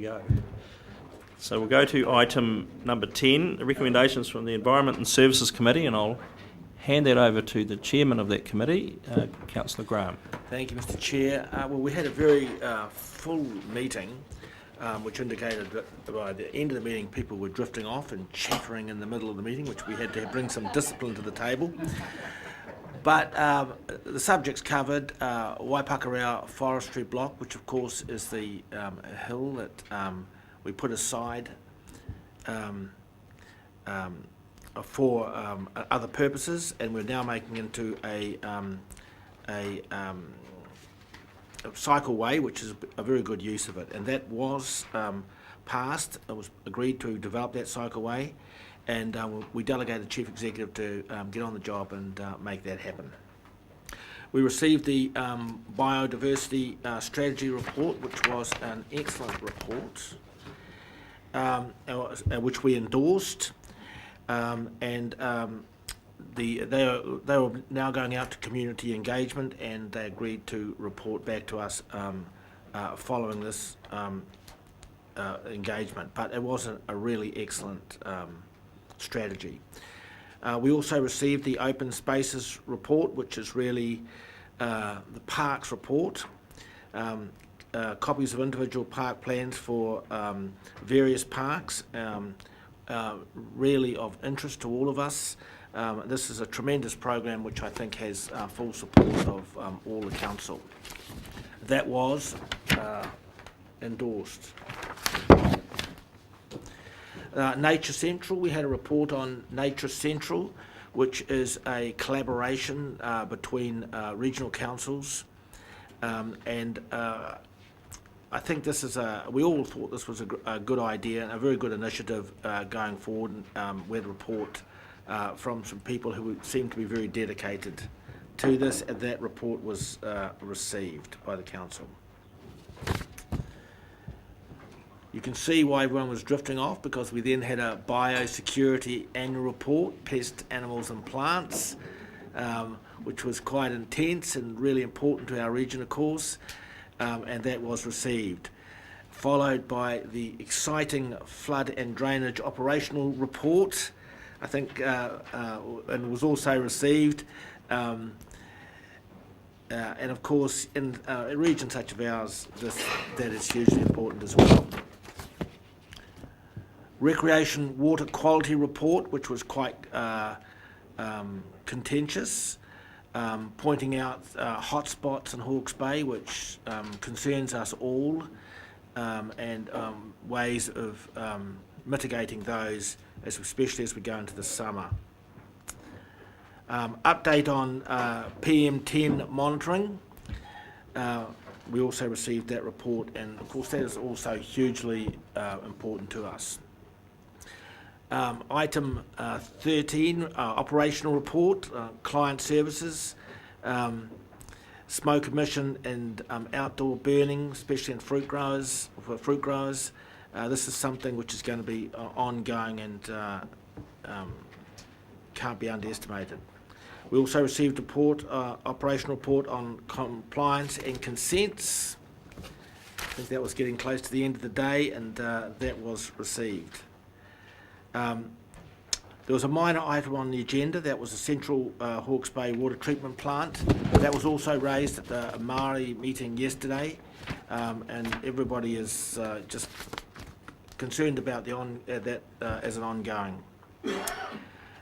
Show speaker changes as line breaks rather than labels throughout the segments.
Go. So we'll go to item number 10, the recommendations from the Environment and Services Committee, and I'll hand that over to the chairman of that committee, Councillor Graham.
Thank you, Mr. Chair. Well, we had a very full meeting, which indicated that by the end of the meeting people were drifting off and chattering in the middle of the meeting, which we had to bring some discipline to the table. But the subjects covered Waipakarau Forestry Block, which of course is the hill that we put aside for other purposes, and we're now making into a cycleway, which is a very good use of it. And that was passed. It was agreed to develop that cycleway. And we delegated the Chief Executive to get on the job and make that happen. We received the Biodiversity Strategy Report, which was an excellent report, which we endorsed. They were now going out to community engagement, and they agreed to report back to us following this engagement. But it was a really excellent strategy. We also received the Open Spaces report, which is really the parks report, copies of individual park plans for various parks, really of interest to all of us. This is a tremendous program which I think has full support of all the council. That was endorsed. Nature Central, we had a report on Nature Central, which is a collaboration between regional councils, and I think this is we all thought this was a good idea and a very good initiative going forward. We had a report from some people who seemed to be very dedicated to this, and that report was received by the council. You can see why everyone was drifting off, because we then had a biosecurity annual report, pest, animals and plants, which was quite intense and really important to our region, of course, and that was received. Followed by the exciting flood and drainage operational report, I think, and was also received. And of course, in a region such as ours, that is hugely important as well. Recreation water quality report, which was quite contentious, pointing out hotspots in Hawke's Bay, which concerns us all, and ways of mitigating those, especially as we go into the summer. Update on PM10 monitoring. We also received that report, and of course that is also hugely important to us. Item 13, operational report, client services, smoke emission and outdoor burning, especially in fruit growers. For fruit growers, this is something which is going to be ongoing and can't be underestimated. We also received a report, operational report on compliance and consents. I think that was getting close to the end of the day, and that was received. There was a minor item on the agenda, that was the Central Hawke's Bay water treatment plant. That was also raised at the Maori meeting yesterday, and everybody is just concerned about that as an ongoing.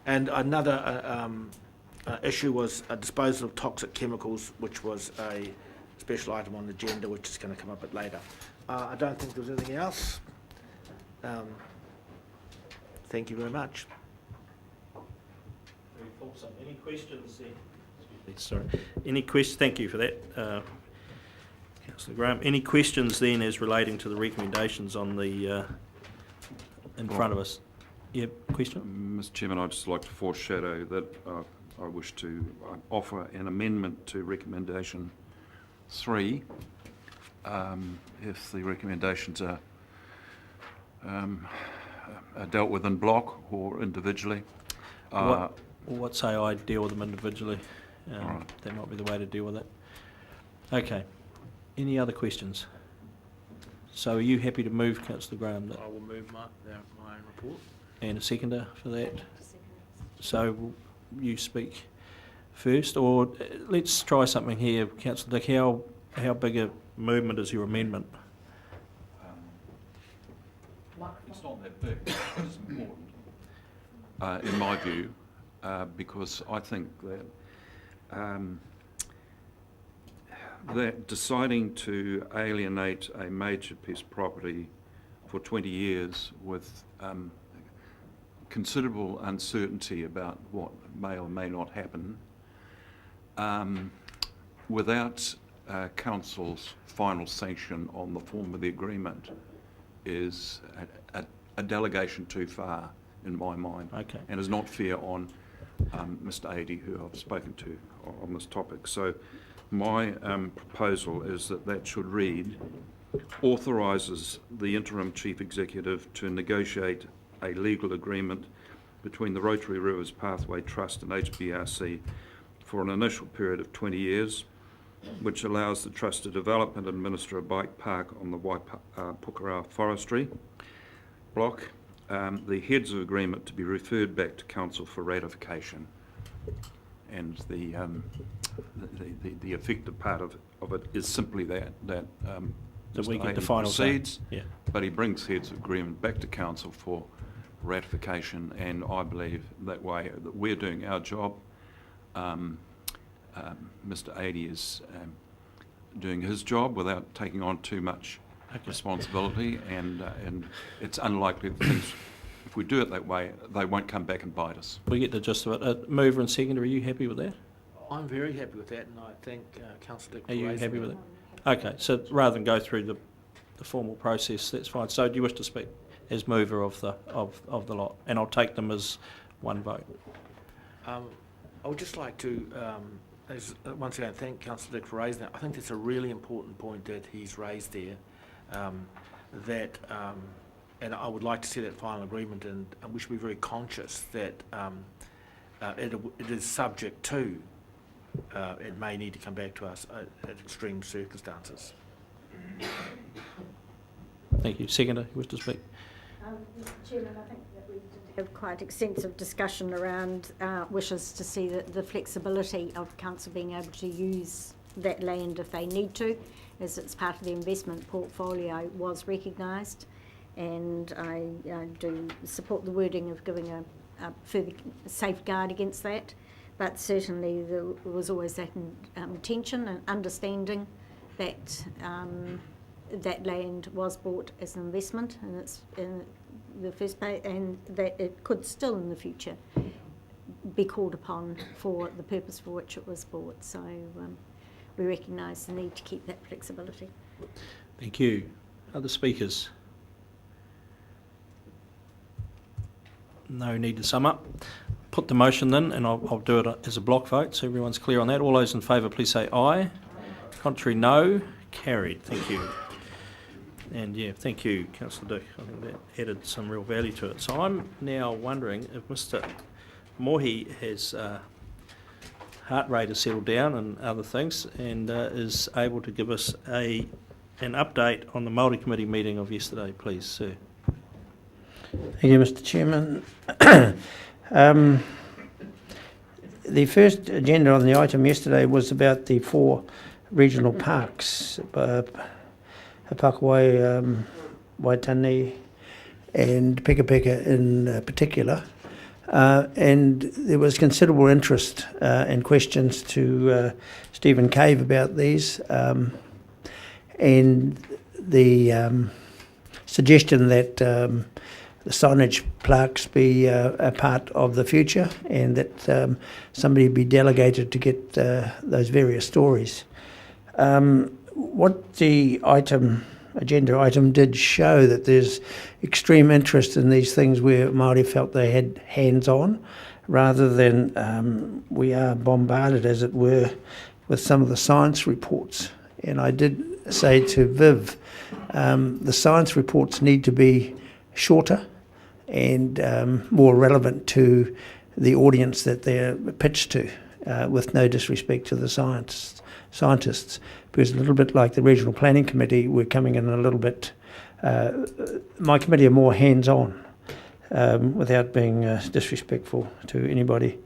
And another issue was a disposal of toxic chemicals, which was a special item on the agenda, which is going to come up a bit later. I don't think there was anything else. Thank you very much.
Very fulsome. Any questions there? Sorry. Any questions? Thank you for that, Councillor Graham. Any questions then as relating to the recommendations on the in front of us? Yep. Question.
Mr. Chairman, I'd just like to foreshadow that I wish to offer an amendment to recommendation 3. If the recommendations are dealt with in block or individually.
What say I deal with them individually? Right. That might be the way to deal with it. Okay. Any other questions? So are you happy to move, Councillor Graham,
I will move my own report.
and a seconder for that? So will you speak first, or let's try something here, Councillor Dick. How big a movement is your amendment?
It's not that big, but it's important, in my view, because I think that deciding to alienate a major piece of property for 20 years with considerable uncertainty about what may or may not happen, without council's final sanction on the form of the agreement, is a delegation too far in my mind.
Okay.
And is not fair on Mr. Adey, who I've spoken to on this topic. So my proposal is that should read, authorises the interim chief executive to negotiate a legal agreement between the Rotary Rivers Pathway Trust and HBRC for an initial period of 20 years, which allows the trust to develop and administer a bike park on the Waipukurau forestry block. The heads of agreement to be referred back to council for ratification, and the effective part of it is simply that
we
Mr.
get the
Adey
final say.
proceeds,
Yeah.
but he brings heads of agreement back to council for ratification, and I believe that way that we're doing our job. Mr. Adey is doing his job without taking on too much responsibility, and it's unlikely that things, if we do it that way, they won't come back and bite us.
We get the gist of it. Mover and seconder, are you happy with that?
I'm very happy with that, and I thank Councillor Dick for
Are you
raising
happy with it? Okay, so rather than go through the formal process, that's fine. So do you wish to speak as mover of the lot? And I'll take them as one vote.
I would just like to, once again, thank Councillor Dick for raising that. I think that's a really important point that he's raised there, and I would like to see that final agreement, and we should be very conscious that it is subject to, it may need to come back to us at extreme circumstances.
Thank you. Seconder, you wish to speak?
Mr. Chairman, I think that we did have quite extensive discussion around wishes to see the flexibility of council being able to use that land if they need to, as it's part of the investment portfolio, was recognised, and I do support the wording of giving a further safeguard against that, but certainly there was always that intention and understanding that that land was bought as an investment, and it's in the first place, and that it could still in the future be called upon for the purpose for which it was bought. So we recognise the need to keep that flexibility.
Thank you. Other speakers? No need to sum up. Put the motion then, and I'll do it as a block vote, so everyone's clear on that. All those in favour, please say aye. Contrary, no. Carried. Thank you. And yeah, thank you, Councillor Dick. I think that added some real value to it. So I'm now wondering if Mr. Mohi has heart rate has settled down and other things, and is able to give us an update on the Maori Committee meeting of yesterday, please, sir.
Thank you, Mr. Chairman. The first agenda on the item yesterday was about the 4 regional parks, Hapakawai, Waitani and Peka in particular. And there was considerable interest and questions to Stephen Cave about these, and the suggestion that the signage plaques be a part of the future, and that somebody be delegated to get those various stories. What the agenda item did show that there's extreme interest in these things where Māori felt they had hands-on, rather than we are bombarded, as it were, with some of the science reports. And I did say to Viv, the science reports need to be shorter and more relevant to the audience that they're pitched to. with no disrespect to the scientists, because a little bit like the Regional Planning Committee, we're coming in a little bit, my committee are more hands-on, without being disrespectful to anybody.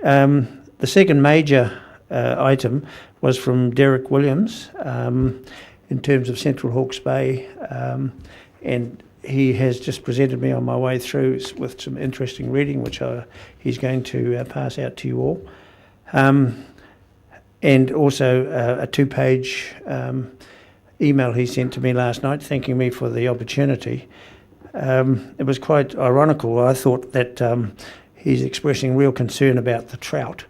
The second major item was from Derek Williams in terms of Central Hawke's Bay, and he has just presented me on my way through with some interesting reading, which he's going to pass out to you all. And also a 2-page email he sent to me last night thanking me for the opportunity. It was quite ironical. I thought that he's expressing real concern about the trout.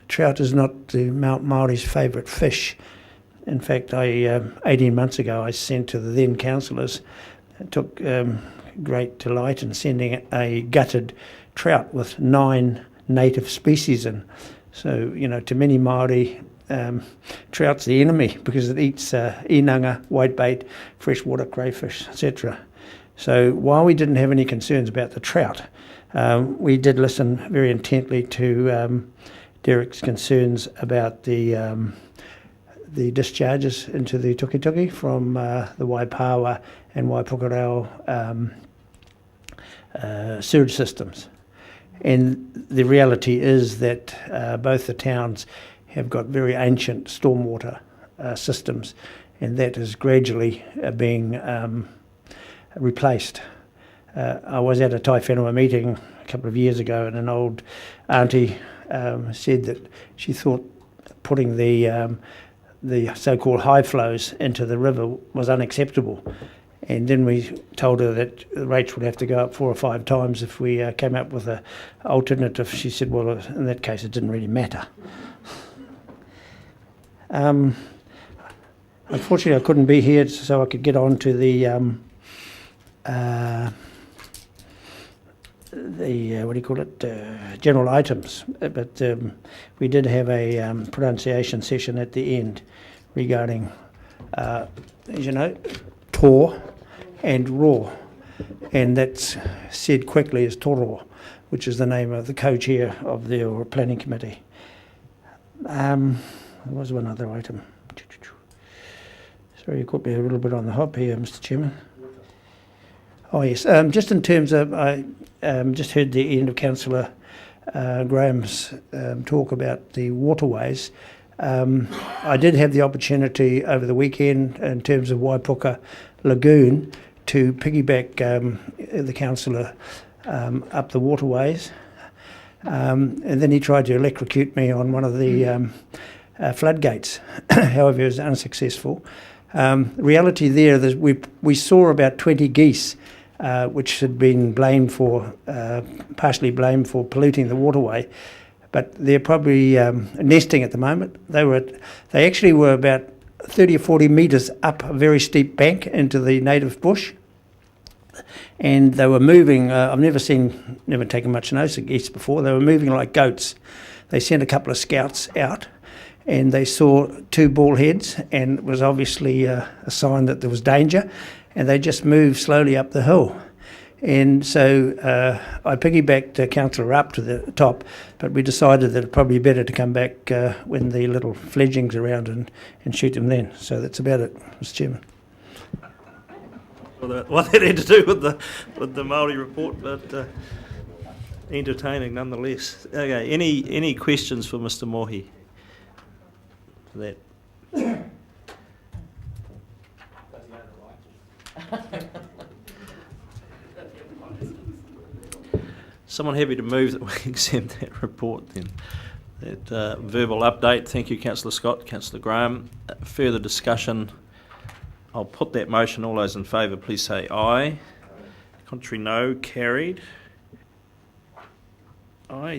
Trout is not the Maori's favourite fish. In fact, 18 months ago I sent to the then councillors, took great delight in sending a gutted trout with 9 native species in. So, you know, to many Maori, trout's the enemy because it eats inanga, whitebait, freshwater crayfish, etc. So while we didn't have any concerns about the trout, we did listen very intently to Derek's concerns about the discharges into the Tukituki from the Waipawa and Waipukurau sewage systems. And the reality is that both the towns have got very ancient stormwater systems, and that is gradually being replaced. I was at a Tai Whenua meeting a couple of years ago, and an old auntie said that she thought putting the so-called high flows into the river was unacceptable. And then we told her that the rates would have to go up 4 or 5 times if we came up with an alternative. She said, well, in that case, it didn't really matter. Unfortunately, I couldn't be here so I could get on to the general items. But we did have a pronunciation session at the end regarding, as you know, Tor and Raw, and that's said quickly as Toro, which is the name of the co-chair of the planning committee. There was one other item. Sorry, you caught me a little bit on the hop here, Mr. Chairman. Oh yes, just in terms of, I just heard the end of Councillor Graham's talk about the waterways. I did have the opportunity over the weekend in terms of Waipuka Lagoon to piggyback the councillor up the waterways, and then he tried to electrocute me on one of the floodgates. However, it was unsuccessful. The reality there is we saw about 20 geese which had been blamed for, partially blamed for polluting the waterway, but they're probably nesting at the moment. They actually were about 30 or 40 metres up a very steep bank into the native bush, and they were moving. I've never taken much notice of geese before. They were moving like goats. They sent a couple of scouts out, and they saw 2 bull heads, and it was obviously a sign that there was danger, and they just moved slowly up the hill. And so I piggybacked Councillor up to the top, but we decided that it'd probably be better to come back when the little fledglings are around and shoot them then. So that's about it, Mr. Chairman.
Well, what that had to do with the Maori report, but entertaining nonetheless. Okay, any questions for Mr. Mohi for that? Someone happy to move that we accept that report then? That verbal update. Thank you, Councillor Scott, Councillor Graham. Further discussion. I'll put that motion. All those in favour, please say aye. Contrary, no. Carried. Aye.